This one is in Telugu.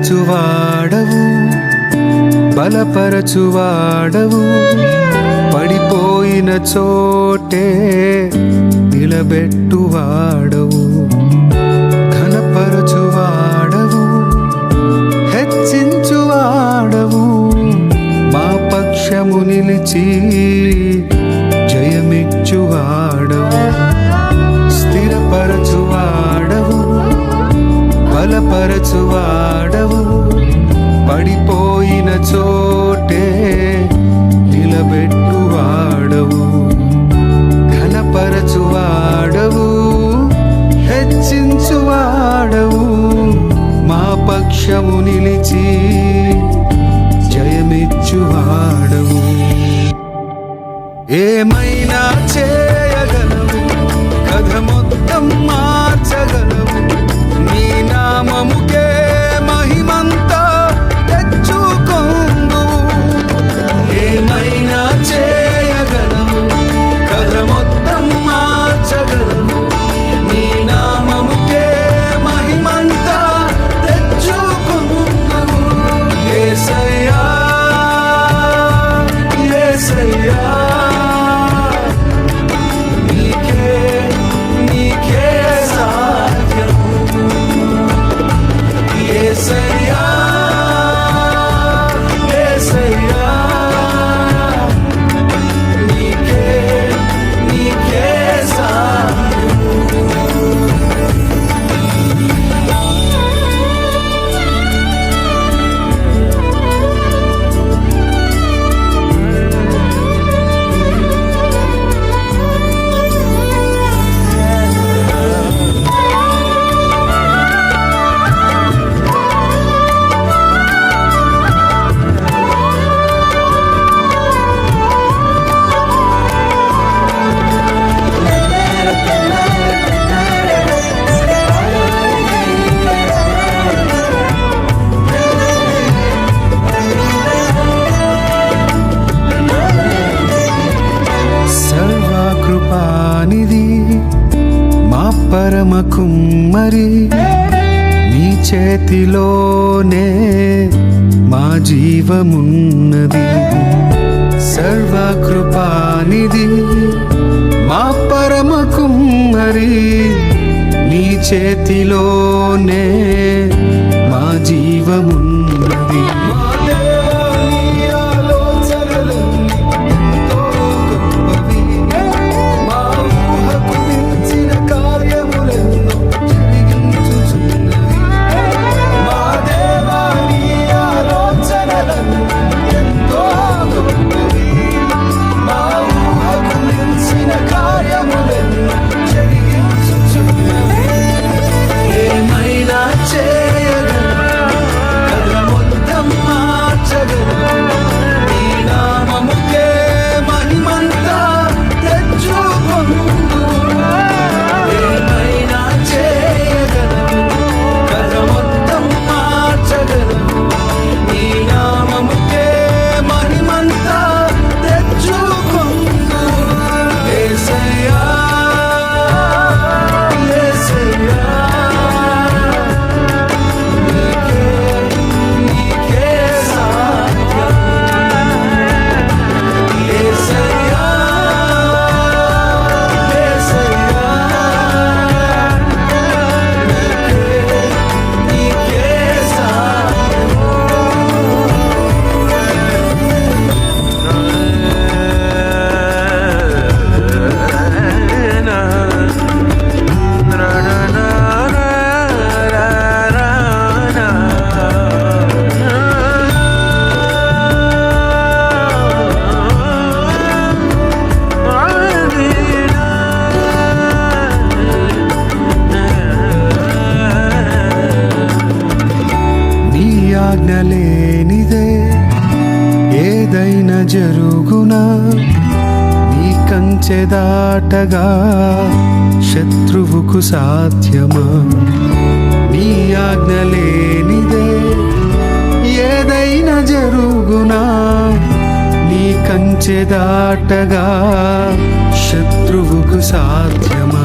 స్థిరపరచువాడవు, బలపరచువాడవు, పడిపోయిన చోటే నిలబెట్టువాడవు, ఘనపరచువాడవు, హెచ్చించువాడవు, మా పక్షము నిలిచి జయమిచ్చువాడవు, స్థిరపరచువాడవు, బలపరచువాడవు, పడిపోయిన చోటే నిలబెట్టువాడవు, ఘనపరచువాడవు, హెచ్చించువాడవు, మా పక్షము నిలిచి జయమిచ్చువాడవు. ఏమైనా చేయగలవు, కథ మొత్తం మార్చగలవు, నీ నామముకే మహిమంతా తెచ్చుకొందు. ఏమైనా చేయగలవు, కథ మొత్తం మార్చగలవు, నీ నామముకే మహిమంతా తెచ్చుకొందు. యేసయ్యా యేసయ్యా మా పరమ కుమ్మరి, నీ చేతిలోనే మా జీవమున్నది. సర్వకృపానిధి మా పరమ కుమ్మరి, నీ చేతిలోనే మా జీవమున్నది. ఆజ్ఞలేనిదే ఏదైనా జరుగునా, నీ కంచె దాటగా శత్రువుకు సాధ్యమా? నీ ఆజ్ఞలేనిదే ఏదైనా జరుగునా, నీ కంచె దాటగా శత్రువుకు సాధ్యమా?